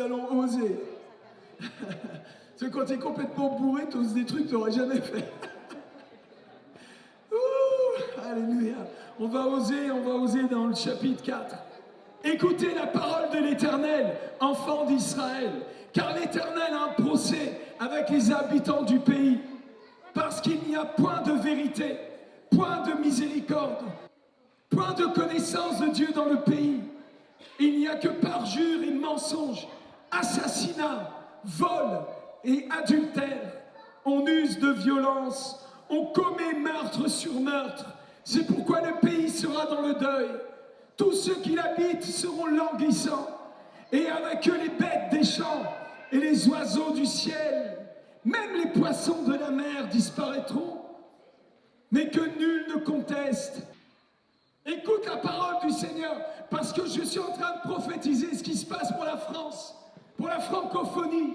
nous allons oser. Tu sais, quand tu es complètement bourré, tu oses des trucs que tu n'aurais jamais fait. Ouh, alléluia. On va oser dans le chapitre 4. Écoutez la parole de l'Éternel, enfants d'Israël, car l'Éternel a un procès avec les habitants du pays, parce qu'il n'y a point de vérité, point de miséricorde, point de connaissance de Dieu dans le pays. Il n'y a que parjure et mensonge, assassinat, vol et adultère. On use de violence, on commet meurtre sur meurtre. C'est pourquoi le pays sera dans le deuil. Tous ceux qui l'habitent seront languissants, et avec eux les bêtes des champs et les oiseaux du ciel. Même les poissons de la mer disparaîtront, mais que nul ne conteste. Écoute la parole du Seigneur, parce que je suis en train de prophétiser ce qui se passe pour la France, pour la francophonie.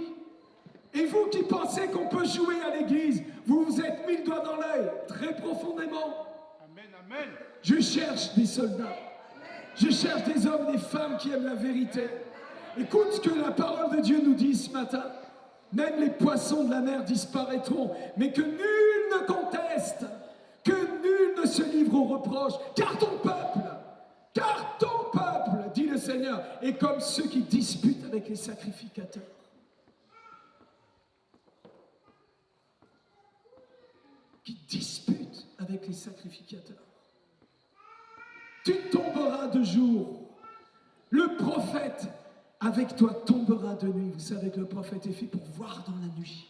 Et vous qui pensez qu'on peut jouer à l'église, vous vous êtes mis le doigt dans l'œil, très profondément. Amen, amen. Je cherche des soldats. Je cherche des hommes, des femmes qui aiment la vérité. Écoute ce que la parole de Dieu nous dit ce matin. Même les poissons de la mer disparaîtront, mais que nul ne conteste, que nul ne se livre aux reproches, car ton peuple, dit le Seigneur, est comme ceux qui disputent avec les sacrificateurs. Qui disputent avec les sacrificateurs. Tu tomberas de jour. Le prophète avec toi tombera de nuit. Vous savez que le prophète est fait pour voir dans la nuit.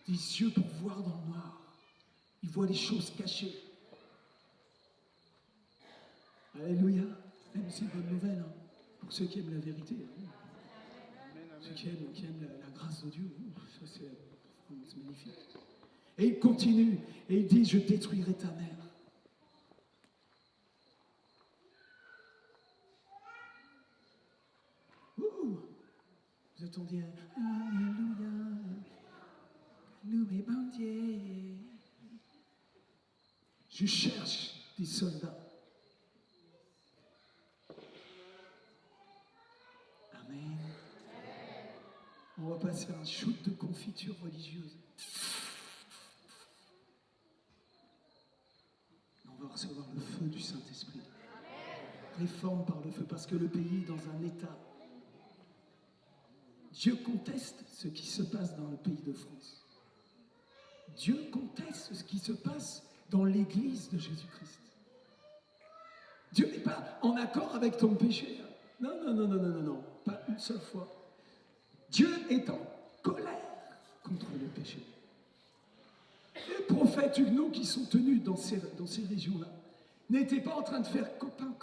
Des yeux pour voir dans le noir. Il voit les choses cachées. Alléluia. Même c'est une bonne nouvelle hein, pour ceux qui aiment la vérité. Hein. Ceux qui aiment la grâce de Dieu. Ça c'est magnifique. Et il continue et il dit, je détruirai ta mère. Vous attendiez, alléluia, loué bon Dieu. Je cherche des soldats. Amen. On va pas se faire un shoot de confiture religieuse. On va recevoir le feu du Saint-Esprit. Réforme par le feu, parce que le pays est dans un état. Dieu conteste ce qui se passe dans le pays de France. Dieu conteste ce qui se passe dans l'église de Jésus-Christ. Dieu n'est pas en accord avec ton péché. Non, pas une seule fois. Dieu est en colère contre le péché. Les prophètes huguenots qui sont tenus dans ces régions-là n'étaient pas en train de faire copain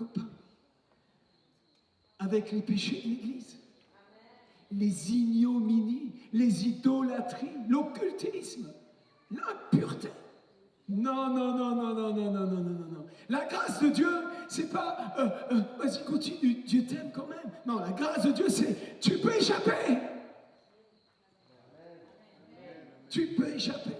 avec les péchés de l'Église. Les ignominies, les idolâtries, l'occultisme, l'impureté. Non. La grâce de Dieu, c'est pas vas-y, continue, Dieu t'aime quand même. Non, la grâce de Dieu, c'est tu peux échapper. Tu peux échapper.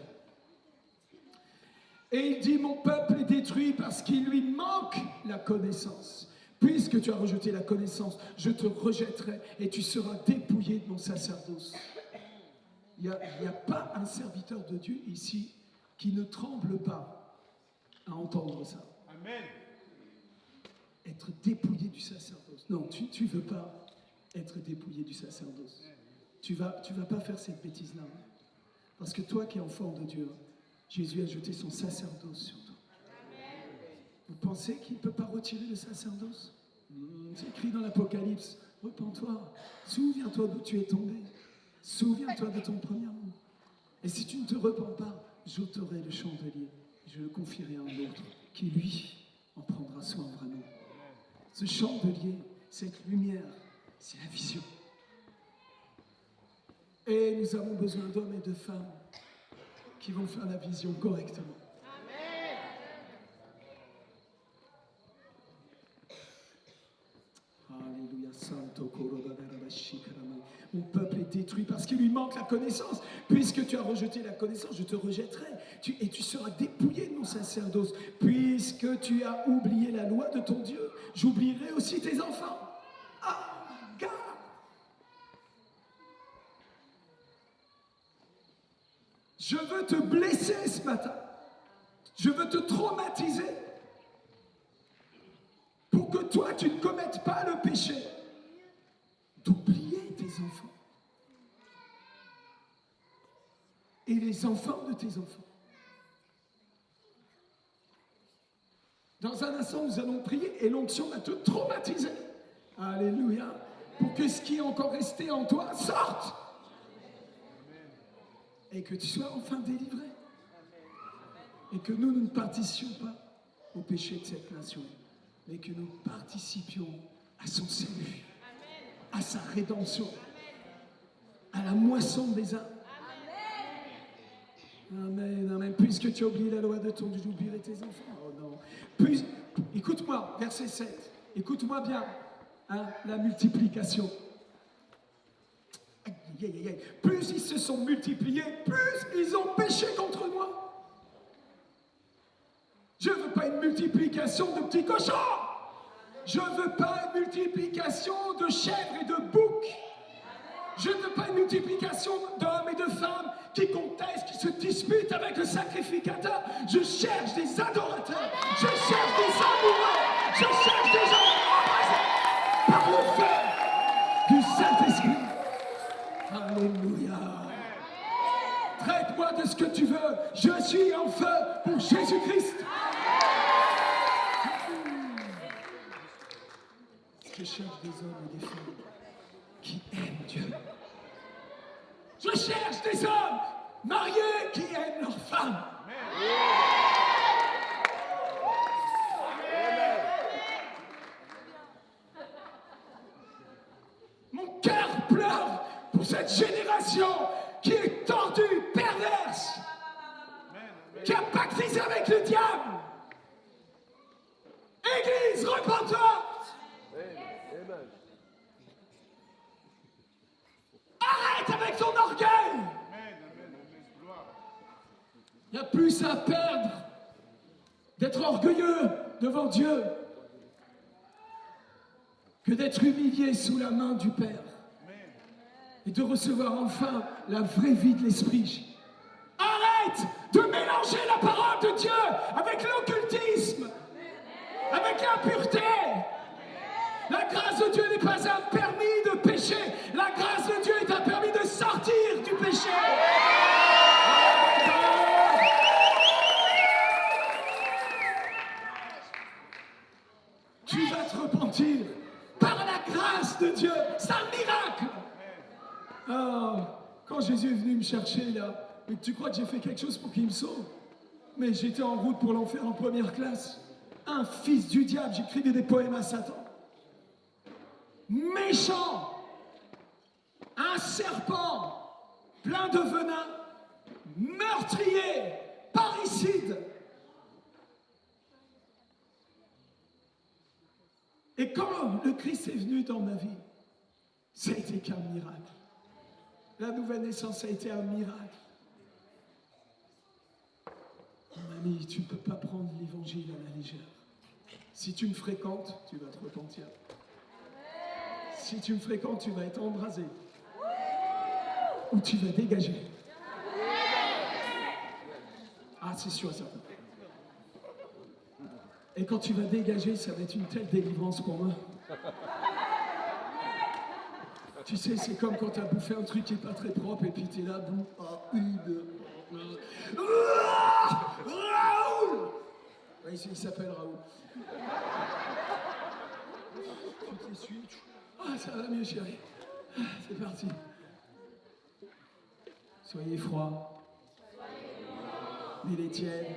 Et il dit, mon peuple est détruit parce qu'il lui manque la connaissance. Puisque tu as rejeté la connaissance, je te rejetterai et tu seras dépouillé de mon sacerdoce. Il n'y a pas un serviteur de Dieu ici qui ne tremble pas à entendre ça. Amen. Être dépouillé du sacerdoce. Non, tu ne veux pas être dépouillé du sacerdoce. Tu vas pas faire cette bêtise-là. Hein. Parce que toi qui es enfant de Dieu, Jésus a jeté son sacerdoce sur toi. Vous pensez qu'il ne peut pas retirer le sacerdoce? C'est écrit dans l'Apocalypse. Repens-toi, souviens-toi d'où tu es tombé. Souviens-toi de ton premier amour. Et si tu ne te repens pas, j'ôterai le chandelier. Je le confierai à un autre qui, lui, en prendra soin vraiment. Ce chandelier, cette lumière, c'est la vision. Et nous avons besoin d'hommes et de femmes qui vont faire la vision correctement. Alléluia, Santo Mon peuple est détruit parce qu'il lui manque la connaissance. Puisque tu as rejeté la connaissance, je te rejetterai. Et tu seras dépouillé de mon sacerdoce. Puisque tu as oublié la loi de ton Dieu, j'oublierai aussi tes enfants. Ah, God! Je veux te blesser ce matin. Je veux te traumatiser. Pour que toi, tu ne commettes pas le péché d'oublier tes enfants. Et les enfants de tes enfants. Dans un instant, nous allons prier et l'onction va te traumatiser. Alléluia. Pour que ce qui est encore resté en toi sorte. Et que tu sois enfin délivré. Et que nous ne participions pas au péché de cette nation, mais que nous participions à son salut, à sa rédemption, à la moisson des âmes. Amen, amen. Puisque tu as oublié la loi de ton Dieu, j'oublierai tes enfants. Oh non. Écoute-moi, verset 7. Écoute-moi bien, hein, la multiplication. Aïe, aïe, aïe, aïe. Plus ils se sont multipliés, plus ils ont péché contre moi. Je ne veux pas une multiplication de petits cochons. Je ne veux pas une multiplication de chèvres et de boucs. Je ne veux pas une multiplication d'hommes et de femmes qui contestent, qui se disputent avec le sacrificateur. Je cherche des adorateurs. Je cherche des amoureux. Je cherche des gens embrasés par le feu du Saint-Esprit. Alléluia. Traite-moi de ce que tu veux. Je suis en feu pour Jésus-Christ. Je cherche des hommes et des femmes qui aiment Dieu. Je cherche des hommes mariés qui aiment leurs femmes. Mon cœur pleure pour cette génération qui est tordue, perverse, qui a pactisé avec le diable. Église, repens-toi. Arrête avec ton orgueil. Il y a plus à perdre d'être orgueilleux devant Dieu que d'être humilié sous la main du Père et de recevoir enfin la vraie vie de l'Esprit. Arrête de mélanger la parole de Dieu avec l'occultisme, avec l'impureté. La grâce de Dieu n'est pas un permis de péché. La grâce de Dieu est un permis de sortir du péché. Tu vas te repentir par la grâce de Dieu. C'est un miracle. Oh, quand Jésus est venu me chercher là, mais tu crois que j'ai fait quelque chose pour qu'il me sauve? Mais j'étais en route pour l'enfer en première classe. Un fils du diable, j'écrivais des poèmes à Satan. Méchant, un serpent plein de venin, meurtrier, parricide. Et quand le Christ est venu dans ma vie, ça a été qu'un miracle. La nouvelle naissance a été un miracle. Mon ami, tu ne peux pas prendre l'évangile à la légère. Si tu me fréquentes, tu vas te repentir. Si tu me fréquentes, tu vas être embrasé. Ou tu vas dégager. Ah, c'est sûr, ça. Et quand tu vas dégager, ça va être une telle délivrance pour moi. Tu sais, c'est comme quand tu as bouffé un truc qui n'est pas très propre et puis tu es là, boum, Raoul! Oui, il s'appelle Raoul. Tu t'essuies. Ah, ça va mieux, chérie. C'est parti. Soyez froid. Mais les tièdes.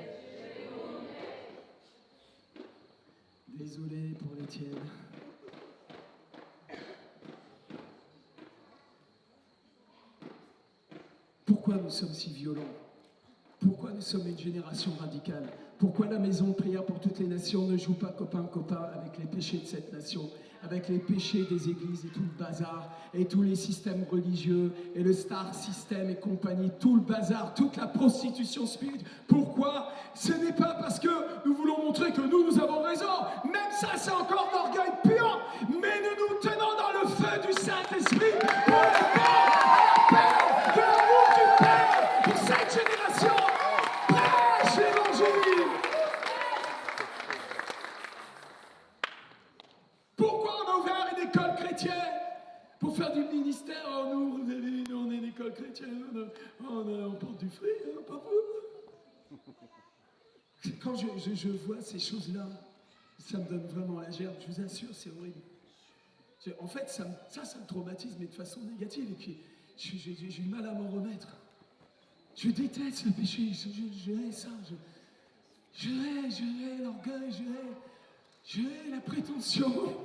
Désolé pour les tièdes. Pourquoi nous sommes si violents? Pourquoi nous sommes une génération radicale? Pourquoi la maison de prière pour toutes les nations ne joue pas copain-copain avec les péchés de cette nation, avec les péchés des églises et tout le bazar, et tous les systèmes religieux, et le star system et compagnie, tout le bazar, toute la prostitution spirituelle? Pourquoi? Ce n'est pas parce que nous voulons montrer que nous avons raison, même ça c'est encore l'orgueil pur, mais nous nous tenons dans le feu du Saint-Esprit pour la paix de l'amour du Père, pour cette génération. on porte du fruit, hein, papa. Quand je vois ces choses-là, ça me donne vraiment la gerbe, je vous assure, c'est horrible. En fait, ça me traumatise, mais de façon négative, et puis j'ai du mal à m'en remettre. Je déteste le péché, je hais ça, je hais l'orgueil, je hais la prétention.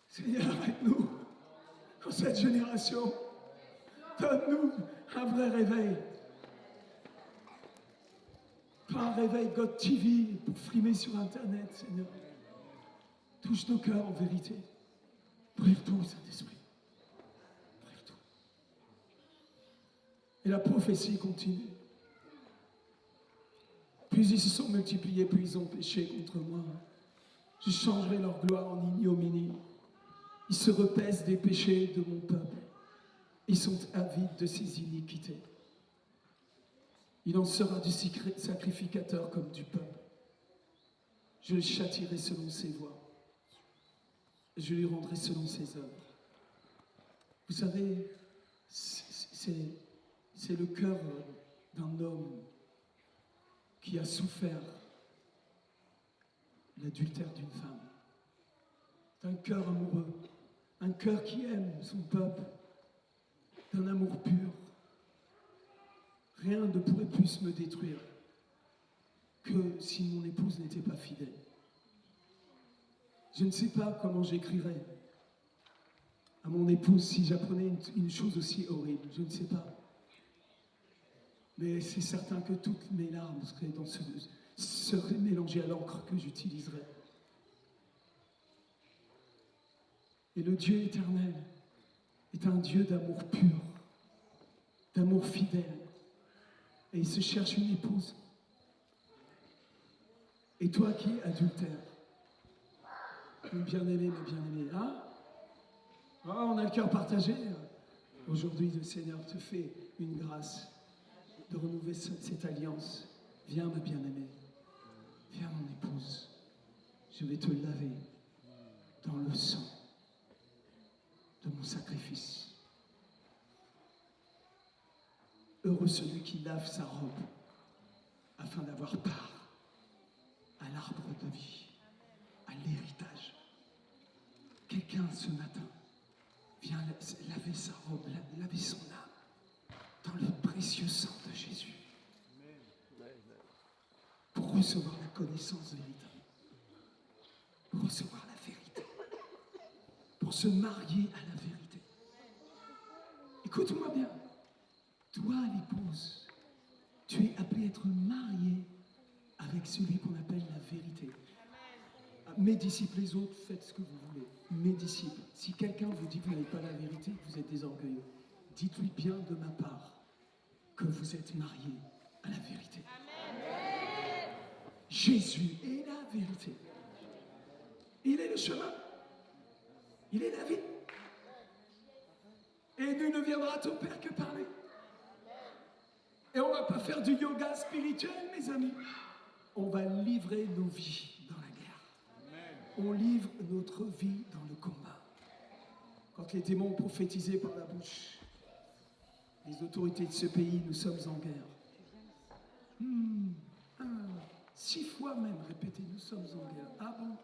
Seigneur, aide-nous, dans cette génération, donne-nous un vrai réveil. Pas un réveil God TV pour frimer sur Internet, Seigneur. Touche nos cœurs en vérité. Brûle tout, Saint-Esprit. Brûle tout. Et la prophétie continue. Plus ils se sont multipliés, plus ils ont péché contre moi. Je changerai leur gloire en ignominie. Ils se repaissent des péchés de mon peuple. Ils sont avides de ses iniquités. Il en sera du sacrificateur comme du peuple. Je le châtierai selon ses voies. Je lui rendrai selon ses œuvres. Vous savez, c'est le cœur d'un homme qui a souffert l'adultère d'une femme. C'est un cœur amoureux, un cœur qui aime son peuple, d'un amour pur. Rien ne pourrait plus me détruire que si mon épouse n'était pas fidèle. Je ne sais pas comment j'écrirais à mon épouse si j'apprenais une chose aussi horrible. Je ne sais pas. Mais c'est certain que toutes mes larmes seraient mélangées à l'encre que j'utiliserais. Et le Dieu éternel est un Dieu d'amour pur, d'amour fidèle. Et il se cherche une épouse. Et toi qui es adultère, mes bien-aimés, hein? Oh, on a le cœur partagé. Aujourd'hui, le Seigneur te fait une grâce de renouveler cette alliance. Viens, ma bien-aimée. Viens, mon épouse. Je vais te laver dans le sang de mon sacrifice. Heureux celui qui lave sa robe afin d'avoir part à l'arbre de vie, à l'héritage. Quelqu'un ce matin vient laver sa robe, laver son âme dans le précieux sang de Jésus pour recevoir la connaissance véritable, pour recevoir la vérité, pour se marier à la vérité. Écoute-moi bien. Toi, l'épouse, tu es appelé à être marié avec celui qu'on appelle la vérité. Mes disciples, les autres, faites ce que vous voulez. Mes disciples, si quelqu'un vous dit que vous n'avez pas la vérité, que vous êtes des orgueilleux, dites-lui bien de ma part que vous êtes mariés à la vérité. Amen. Jésus est la vérité. Il est le chemin. Il est la vie. Et nul ne viendra au Père que par lui. Et on ne va pas faire du yoga spirituel, mes amis. On va livrer nos vies dans la guerre. Amen. On livre notre vie dans le combat. Quand les démons ont prophétisé par la bouche, les autorités de ce pays, nous sommes en guerre. 6 fois même répété, nous sommes en guerre. Ah bon?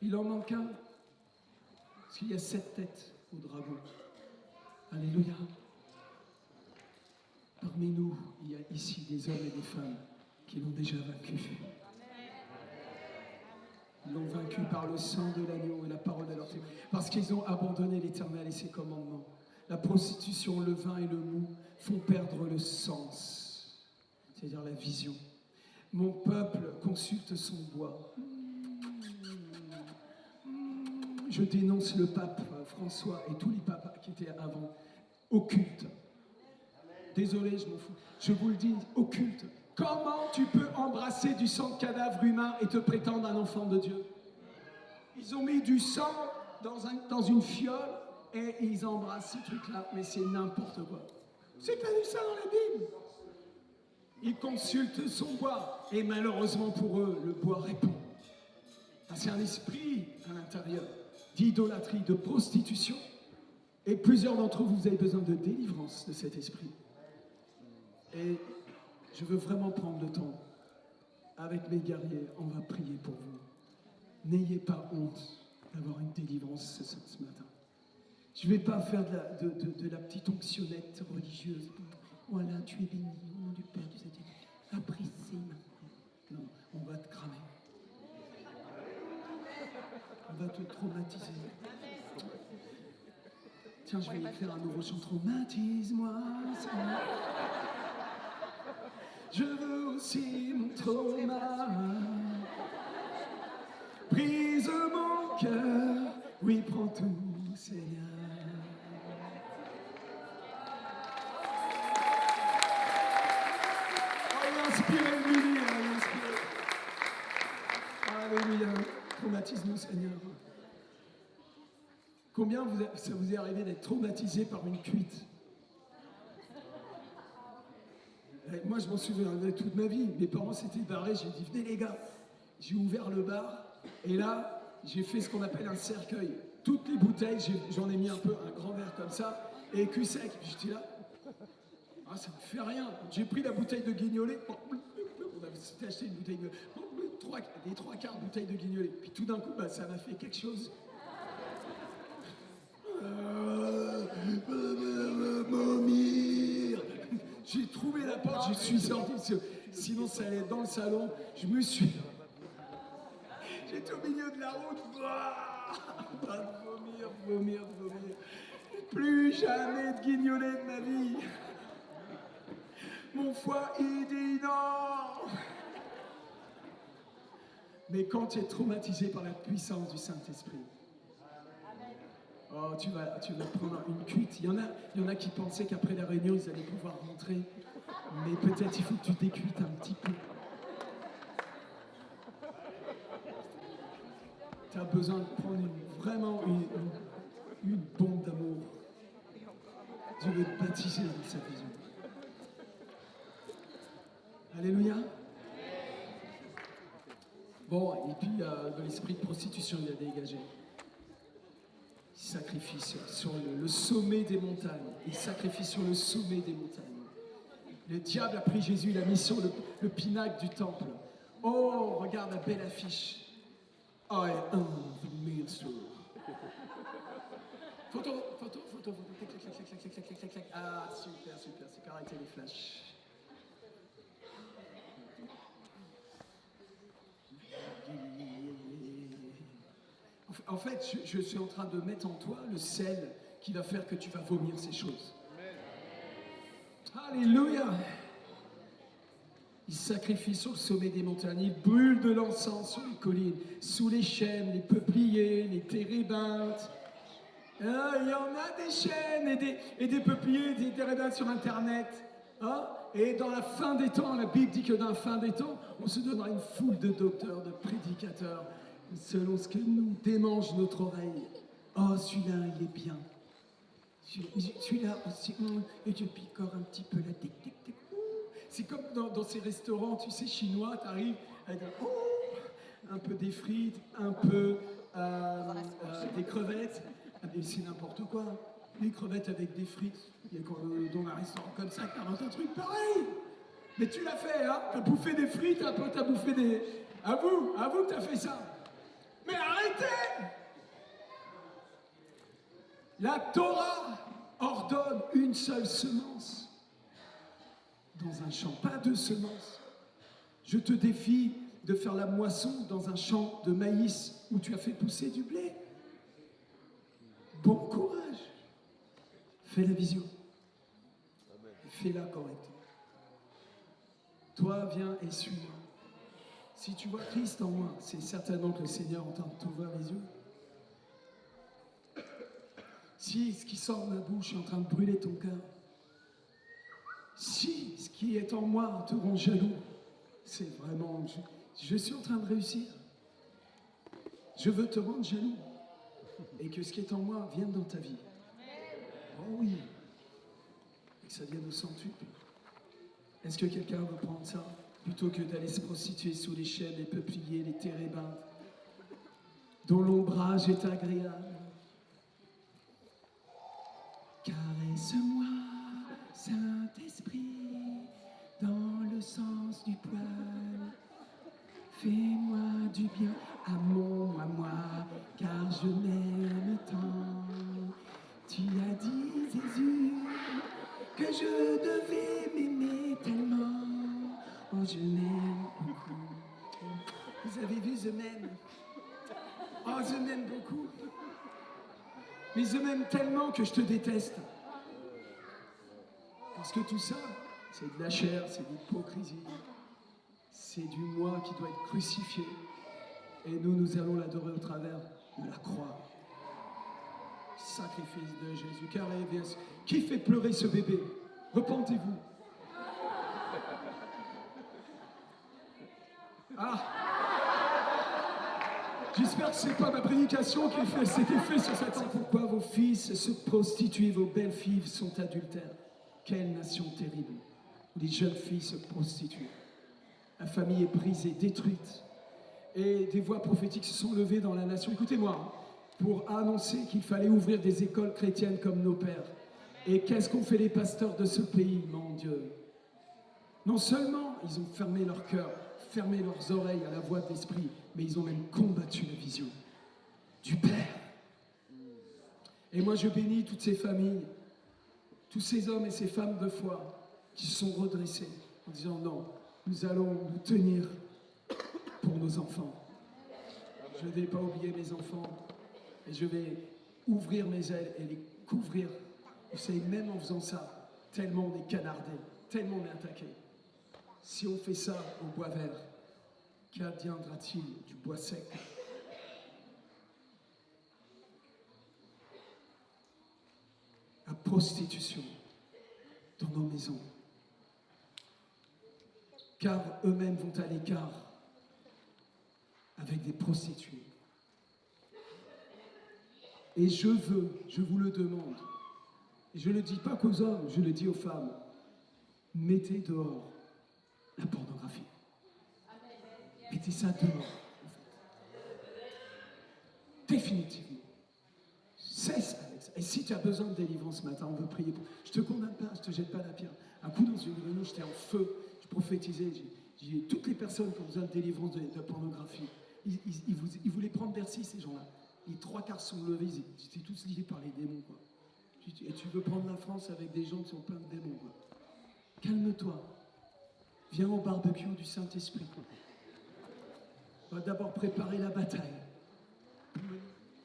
Il en manque un. Parce qu'il y a 7 têtes au dragon. Alléluia. Parmi nous, il y a ici des hommes et des femmes qui l'ont déjà vaincu. Ils l'ont vaincu par le sang de l'agneau et la parole de leur témoin. Parce qu'ils ont abandonné l'Éternel et ses commandements. La prostitution, le vin et le mou font perdre le sens, c'est-à-dire la vision. Mon peuple consulte son bois. Je dénonce le pape François et tous les papes qui étaient avant. Occulte. Désolé, je m'en fous. Je vous le dis, occulte. Comment tu peux embrasser du sang de cadavre humain et te prétendre un enfant de Dieu? Ils ont mis du sang dans une fiole et ils embrassent ces trucs-là. Mais c'est n'importe quoi. C'est pas du ça dans la Bible. Ils consultent son bois. Et malheureusement pour eux, le bois répond. C'est un esprit à l'intérieur d'idolâtrie, de prostitution. Et plusieurs d'entre vous, vous avez besoin de délivrance de cet esprit. Et je veux vraiment prendre le temps. Avec mes guerriers, on va prier pour vous. N'ayez pas honte d'avoir une délivrance ce matin. Je ne vais pas faire de la petite onctionnette religieuse. Voilà, tu es béni au nom du Père, du Saint-Esprit. Apprécie maintenant. Non, on va te cramer. On va te traumatiser. Tiens, je vais écrire un nouveau chant. Traumatise-moi, Seigneur. Je veux aussi mon trauma. Brise mon cœur. Oui, prends tout, Seigneur. Inspirez-lui, inspirez. Alléluia. Traumatise-nous, Seigneur. Combien ça vous est arrivé d'être traumatisé par une cuite? Moi, je m'en souviens toute ma vie. Mes parents s'étaient barrés. J'ai dit, venez les gars. J'ai ouvert le bar. Et là, j'ai fait ce qu'on appelle un cercueil. Toutes les bouteilles, j'en ai mis un peu, un grand verre comme ça. Et cul sec. J'étais là. Ah, ça ne fait rien. J'ai pris la bouteille de guignolé. On avait acheté une bouteille de... Les trois quarts de bouteille de guignolé. Puis tout d'un coup, bah, ça m'a fait quelque chose. Vomir. J'ai trouvé la porte, je suis sorti. Sinon, ça allait être dans le salon. Je me suis... J'étais au milieu de la route. Vomir. Plus jamais de guignolé de ma vie. Mon foie, il dit non. Mais quand tu es traumatisé par la puissance du Saint-Esprit, oh, tu vas prendre une cuite. Il y en a qui pensaient qu'après la réunion, ils allaient pouvoir rentrer. Mais peut-être il faut que tu décuites un petit peu. Tu as besoin de prendre vraiment une bombe d'amour. Dieu veut te baptiser dans sa vision. Alléluia. Bon, et puis de l'esprit de prostitution, il a dégagé. Il sacrifie sur le sommet des montagnes. Il sacrifie sur le sommet des montagnes. Le diable a pris Jésus, il l'a mis sur le pinacle du temple. Oh, regarde la belle affiche. I am the minister. Photo. Clac. Ah, super, c'est pareil, les flashs. En fait, je suis en train de mettre en toi le sel qui va faire que tu vas vomir ces choses. Alléluia. Il sacrifie sur le sommet des montagnes, il brûle de l'encens sur les collines, sous les chênes, les peupliers, les térébinthes. Ah, il y en a des chênes et des peupliers, des térébinthes sur Internet. Hein? Et dans la fin des temps, la Bible dit que dans la fin des temps, on se donnera une foule de docteurs, de prédicateurs, selon ce que nous démange notre oreille. Oh, celui-là, il est bien. Celui-là aussi, et je picore un petit peu la tic-tic-tic. C'est comme dans ces restaurants, tu sais, chinois, tu arrives avec un peu des frites, un peu des crevettes. Et c'est n'importe quoi. Des crevettes avec des frites. Il y a dans un restaurant comme ça, tu inventes un truc pareil. Mais tu l'as fait, hein. Tu as bouffé des frites, un peu, tu as bouffé des... Avoue que tu as fait ça. Mais arrêtez! La Torah ordonne une seule semence dans un champ, pas deux semences. Je te défie de faire la moisson dans un champ de maïs où tu as fait pousser du blé. Bon courage. Fais la vision. Fais-la correctement. Toi, viens et suis-moi. Si tu vois Christ en moi, c'est certainement que le Seigneur est en train de t'ouvrir les yeux. Si ce qui sort de ma bouche est en train de brûler ton cœur, si ce qui est en moi te rend jaloux, c'est vraiment... Je suis en train de réussir. Je veux te rendre jaloux. Et que ce qui est en moi vienne dans ta vie. Oh oui. Et que ça vienne au centuple. Est-ce que quelqu'un veut prendre ça plutôt que d'aller se prostituer sous les chênes, les peupliers, les térébinthes, dont l'ombrage est agréable? fais-moi du bien à moi, car je m'aime tant. Tu as dit, Jésus, que je devais m'aimer tellement. Oh, je m'aime beaucoup. Vous avez vu, je m'aime. Oh, je m'aime beaucoup. Mais je m'aime tellement que je te déteste. Parce que tout ça, c'est de la chair, c'est de l'hypocrisie. C'est du moi qui doit être crucifié. Et nous allons l'adorer au travers de la croix. Sacrifice de Jésus. Car qui fait pleurer ce bébé? Repentez-vous. Ah! J'espère que ce n'est pas ma prédication qui fait cet effet sur cette enfant. Pourquoi vos fils se prostituent, vos belles filles sont adultères? Quelle nation terrible! Les jeunes filles se prostituent. La famille est brisée, détruite. Et des voix prophétiques se sont levées dans la nation. Écoutez-moi, pour annoncer qu'il fallait ouvrir des écoles chrétiennes comme nos pères. Et qu'est-ce qu'ont fait les pasteurs de ce pays, mon Dieu? Non seulement ils ont fermé leur cœur, fermé leurs oreilles à la voix de l'Esprit, mais ils ont même combattu la vision du Père. Et moi je bénis toutes ces familles, tous ces hommes et ces femmes de foi qui se sont redressés en disant non, nous allons nous tenir pour nos enfants. Je ne vais pas oublier mes enfants et je vais ouvrir mes ailes et les couvrir. Vous savez, même en faisant ça, tellement on est canardé, tellement on est attaqué. Si on fait ça au bois vert, qu'adviendra-t-il du bois sec? La prostitution dans nos maisons. Car eux-mêmes vont à l'écart avec des prostituées. Et je vous le demande, et je ne le dis pas qu'aux hommes, je le dis aux femmes, mettez dehors la pornographie. Mettez ça dehors, en fait. Définitivement. Cesse avec ça. Et si tu as besoin de délivrance ce matin, on veut prier pour. Je te condamne pas, je te jette pas la pierre. Un coup dans une réunion, j'étais en feu, je prophétisais, j'ai toutes les personnes qui ont besoin de délivrance de pornographie. Ils voulaient prendre Bercy, ces gens-là. Les 3/4 sont levés, ils étaient tous liés par les démons, quoi. Et tu veux prendre la France avec des gens qui sont pleins de démons, quoi. Calme-toi. Viens au barbecue du Saint-Esprit, quoi. On va d'abord préparer la bataille.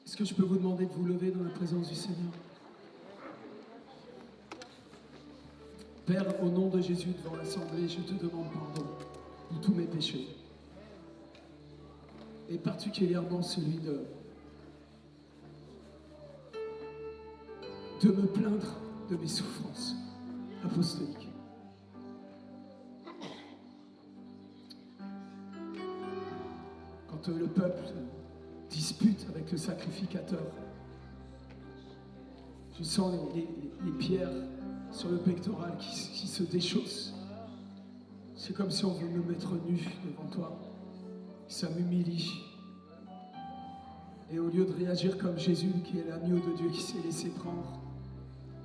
Est-ce que je peux vous demander de vous lever dans la présence du Seigneur? Père, au nom de Jésus, devant l'Assemblée, je te demande pardon pour tous mes péchés. Et particulièrement celui de me plaindre de mes souffrances apostoliques. Quand le peuple dispute avec le sacrificateur, je sens les pierres sur le pectoral qui se déchaussent. C'est comme si on voulait me mettre nu devant toi. Ça m'humilie. Et au lieu de réagir comme Jésus, qui est l'agneau de Dieu qui s'est laissé prendre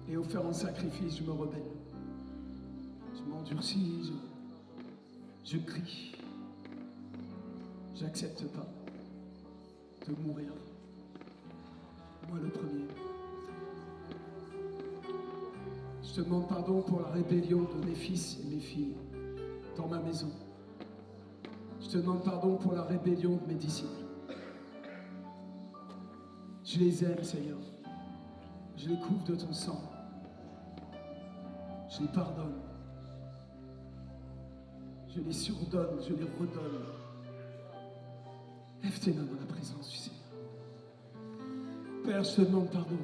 et offert en sacrifice, je me rebelle. Je m'endurcis, je crie. J'accepte pas de mourir. Moi le premier. Je te demande pardon pour la rébellion de mes fils et mes filles dans ma maison. Je te demande pardon pour la rébellion de mes disciples. Je les aime, Seigneur. Je les couvre de ton sang. Je les pardonne. Je les surdonne, je les redonne. Lève tes mains dans la présence du Seigneur. Père, je te demande pardon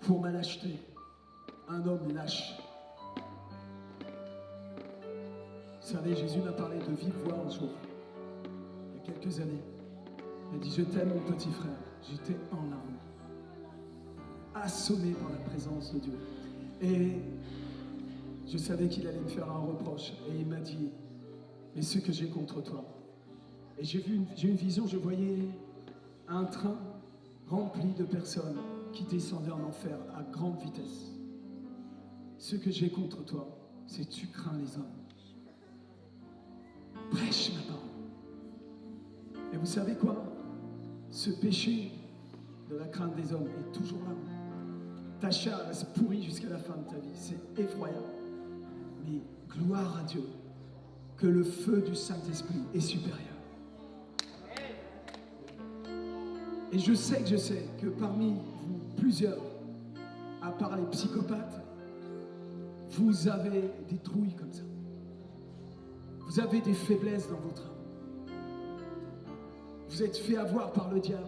pour ma lâcheté. Un homme lâche. Vous savez, Jésus m'a parlé de vive voix un jour, il y a quelques années. Il a dit, je t'aime mon petit frère. J'étais en larmes, assommé par la présence de Dieu. Et je savais qu'il allait me faire un reproche. Et il m'a dit, mais ce que j'ai contre toi. Et j'ai une vision, je voyais un train rempli de personnes qui descendaient en enfer à grande vitesse. Ce que j'ai contre toi, c'est que tu crains les hommes. Prêche ma parole. Et vous savez quoi? Ce péché de la crainte des hommes est toujours là. Ta chair reste pourrie jusqu'à la fin de ta vie. C'est effroyable. Mais gloire à Dieu que le feu du Saint-Esprit est supérieur. Et je sais que parmi vous, plusieurs, à part les psychopathes, vous avez des trouilles comme ça. Vous avez des faiblesses dans votre âme. Vous êtes fait avoir par le diable.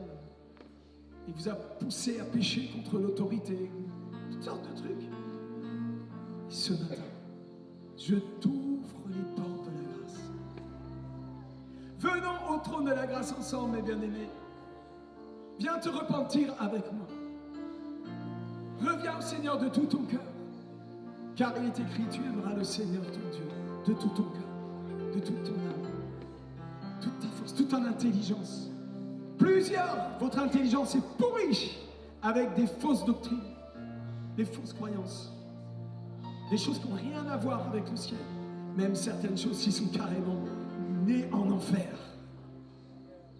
Il vous a poussé à pécher contre l'autorité. Toutes sortes de trucs. Et ce matin, je t'ouvre les portes de la grâce. Venons au trône de la grâce ensemble, mes bien-aimés. Viens te repentir avec moi. Reviens au Seigneur de tout ton cœur. Car il est écrit, tu aimeras le Seigneur ton Dieu de tout ton cœur, de toute ton âme, toute ta force, toute ton intelligence. Plusieurs, votre intelligence est pourrie avec des fausses doctrines, des fausses croyances, des choses qui n'ont rien à voir avec le ciel. Même certaines choses qui sont carrément nées en enfer.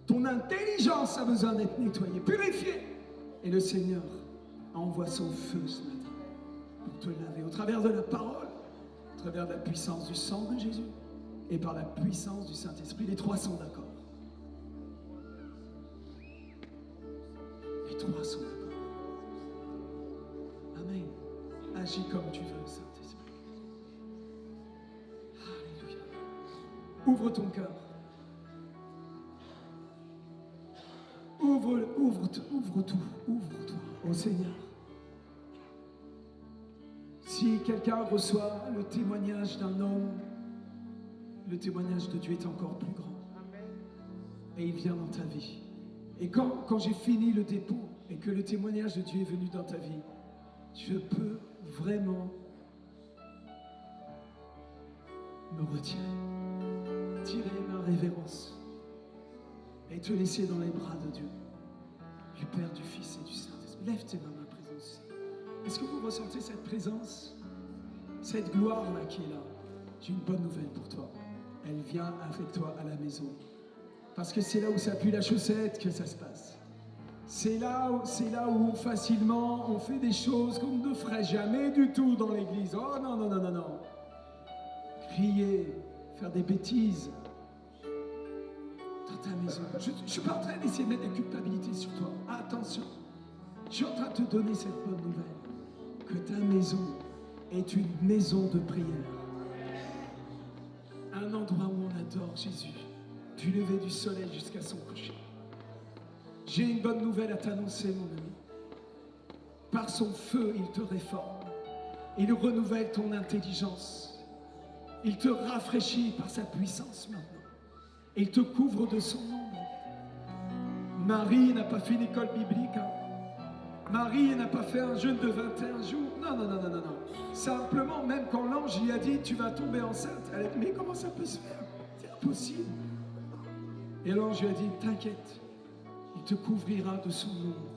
Ton intelligence a besoin d'être nettoyée, purifiée. Et le Seigneur envoie son feu ce matin pour te laver au travers de la parole, au travers de la puissance du sang de Jésus et par la puissance du Saint-Esprit. Les trois sont d'accord. Les trois sont d'accord. Amen. Agis comme tu veux, Saint-Esprit. Alléluia. Ouvre ton cœur. Ouvre-toi au Seigneur. Si quelqu'un reçoit le témoignage d'un homme, le témoignage de Dieu est encore plus grand. Et il vient dans ta vie. Et quand j'ai fini le dépôt et que le témoignage de Dieu est venu dans ta vie, je peux vraiment me retirer, tirer ma révérence et te laisser dans les bras de Dieu, du Père, du Fils et du Saint-Esprit. Lève tes mains, ma présence. Est-ce que vous ressentez cette présence, cette gloire-là qui est là? J'ai une bonne nouvelle pour toi. Elle vient avec toi à la maison. Parce que c'est là où s'appuie la chaussette que ça se passe. C'est là où facilement on fait des choses qu'on ne ferait jamais du tout dans l'église. Oh non, non, non, non, non. Crier, faire des bêtises. Ta maison. Je ne suis pas en train d'essayer de mettre des culpabilités sur toi. Attention, je suis en train de te donner cette bonne nouvelle. Que ta maison est une maison de prière. Un endroit où on adore Jésus. Du lever du soleil jusqu'à son coucher. J'ai une bonne nouvelle à t'annoncer, mon ami. Par son feu, il te réforme. Il renouvelle ton intelligence. Il te rafraîchit par sa puissance maintenant. Et il te couvre de son ombre. Marie n'a pas fait une école biblique. Hein. Marie n'a pas fait un jeûne de 21 jours. Non, non, non, non, non, non. Simplement, même quand l'ange lui a dit, tu vas tomber enceinte, elle a dit, mais comment ça peut se faire? C'est impossible. Et l'ange lui a dit, t'inquiète, il te couvrira de son ombre.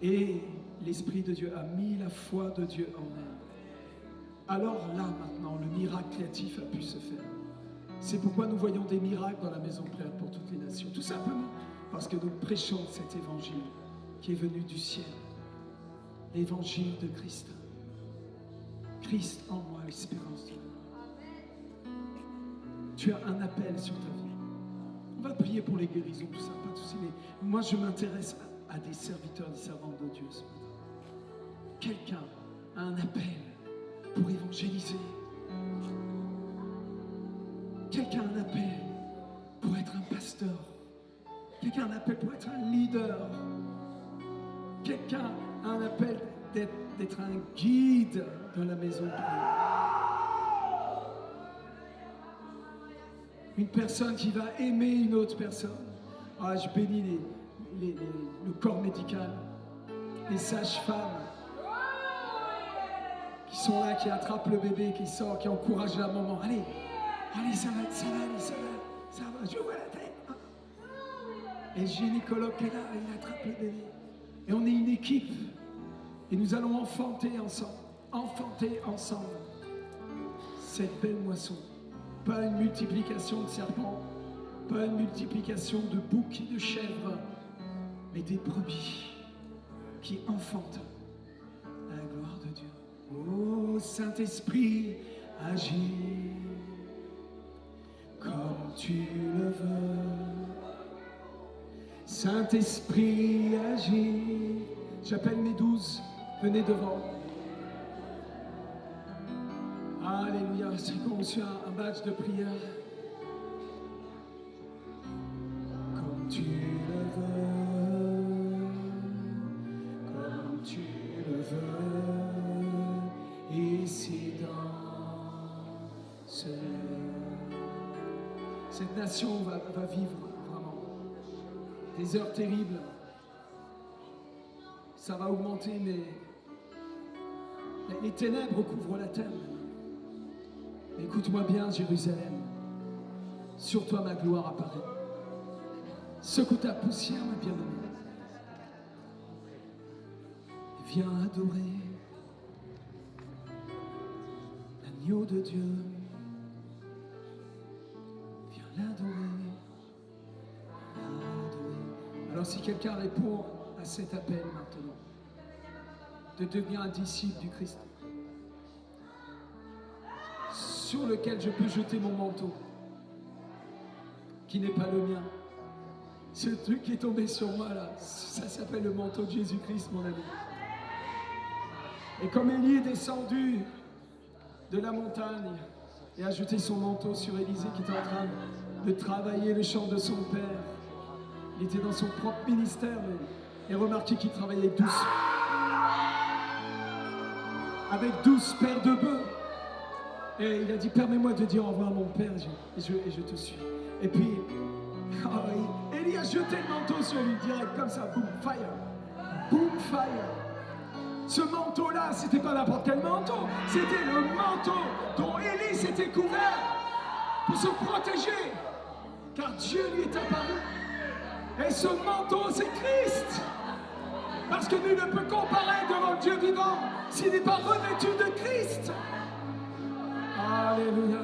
Et l'Esprit de Dieu a mis la foi de Dieu en elle. Alors là, maintenant, le miracle créatif a pu se faire. C'est pourquoi nous voyons des miracles dans la maison de prière pour toutes les nations. Tout simplement parce que nous prêchons cet évangile qui est venu du ciel. L'évangile de Christ. Christ en moi, l'espérance de moi. Tu as un appel sur ta vie. On va prier pour les guérisons, tout ça, pas tout ça. Mais moi, je m'intéresse à des serviteurs, des servantes de Dieu ce matin. Quelqu'un a un appel pour évangéliser. Quelqu'un a un appel pour être un pasteur. Quelqu'un a un appel pour être un leader. Quelqu'un a un appel d'être un guide dans la maison de Dieu. Une personne qui va aimer une autre personne. Ah, je bénis le corps médical, les sages-femmes qui sont là, qui attrapent le bébé, qui sort, qui encouragent la maman. Allez, allez, ça va aller, j'ouvre la tête. Et le gynécologue est là, il attrape le bébé. Et on est une équipe. Et nous allons enfanter ensemble cette belle moisson Pas une multiplication de serpents, pas une multiplication de boucs et de chèvres, mais des brebis qui enfantent à la gloire de Dieu. Oh Saint-Esprit, agis comme tu le veux. Saint-Esprit, agis. J'appelle mes 12, venez devant. Alléluia, c'est qu'on reçoit un badge de prière. Comme tu le veux, comme tu le veux, ici dans ce lieu. Cette nation va vivre vraiment des heures terribles. Ça va augmenter, mais les ténèbres couvrent la terre. Écoute-moi bien, Jérusalem. Sur toi, ma gloire apparaît. Secoue ta poussière, ma bien-aimée. Viens adorer l'agneau de Dieu. Viens l'adorer. Alors si quelqu'un répond à cet appel maintenant, de devenir un disciple du Christ, sur lequel je peux jeter mon manteau, qui n'est pas le mien. Ce truc qui est tombé sur moi là, ça s'appelle le manteau de Jésus-Christ, mon ami. Et comme Élie est descendu de la montagne et a jeté son manteau sur Élisée qui était en train de travailler le champ de son père, il était dans son propre ministère, et remarquez qu'il travaillait avec 12 paires de bœufs. Et il a dit, permets-moi de dire au revoir à mon père, et je te suis. Et puis, Élie a jeté le manteau sur lui, direct comme ça, boom, fire. Boom, fire. Ce manteau-là, c'était pas n'importe quel manteau, c'était le manteau dont Élie s'était couvert pour se protéger, car Dieu lui est apparu. Et ce manteau, c'est Christ. Parce que nul ne peut comparer devant le Dieu vivant s'il n'est pas revêtu de Christ. Alléluia.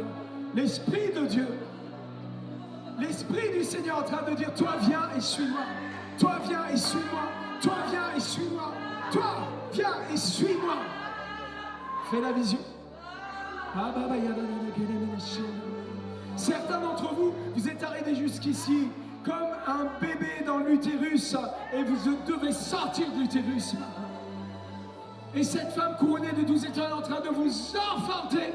L'Esprit de Dieu, l'Esprit du Seigneur est en train de dire, toi viens et suis-moi. Toi viens et suis-moi. Toi viens et suis-moi. Toi viens et suis-moi. Fais la vision. Certains d'entre vous, vous êtes arrivés jusqu'ici comme un bébé dans l'utérus et vous devez sortir de l'utérus. Et cette femme couronnée de 12 étoiles est en train de vous enfanter.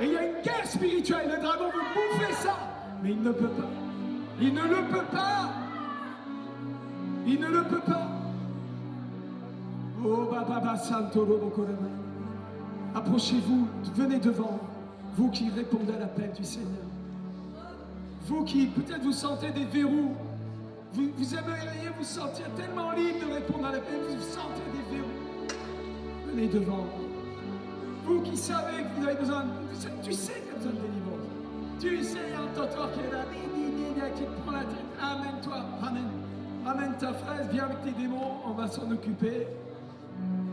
Et il y a une guerre spirituelle. Le dragon veut bouffer ça. Mais il ne peut pas. Il ne le peut pas. Il ne le peut pas. Oh, Baba Santo Robokorama. Approchez-vous, venez devant. Vous qui répondez à l'appel du Seigneur. Vous qui peut-être vous sentez des verrous. Vous aimeriez vous sentir tellement libre de répondre à l'appel. Vous sentez des verrous. Venez devant. Vous qui savez que vous avez besoin, tu sais que tu as besoin de délivrance. Tu sais, il y a un totor qui est là, qui te prend la tête. Amène-toi, ramène ta fraise, viens avec tes démons, on va s'en occuper.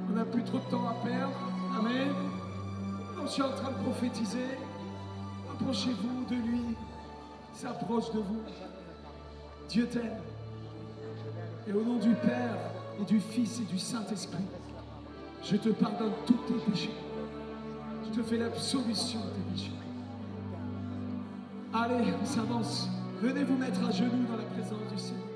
On n'a plus trop de temps à perdre. Amen. Donc, je suis en train de prophétiser. Approchez-vous de lui. Il s'approche de vous. Dieu t'aime. Et au nom du Père et du Fils et du Saint-Esprit, je te pardonne tous tes péchés. Je te fais l'absolution de tes péchés. Allez, on s'avance. Venez vous mettre à genoux dans la présence du Seigneur.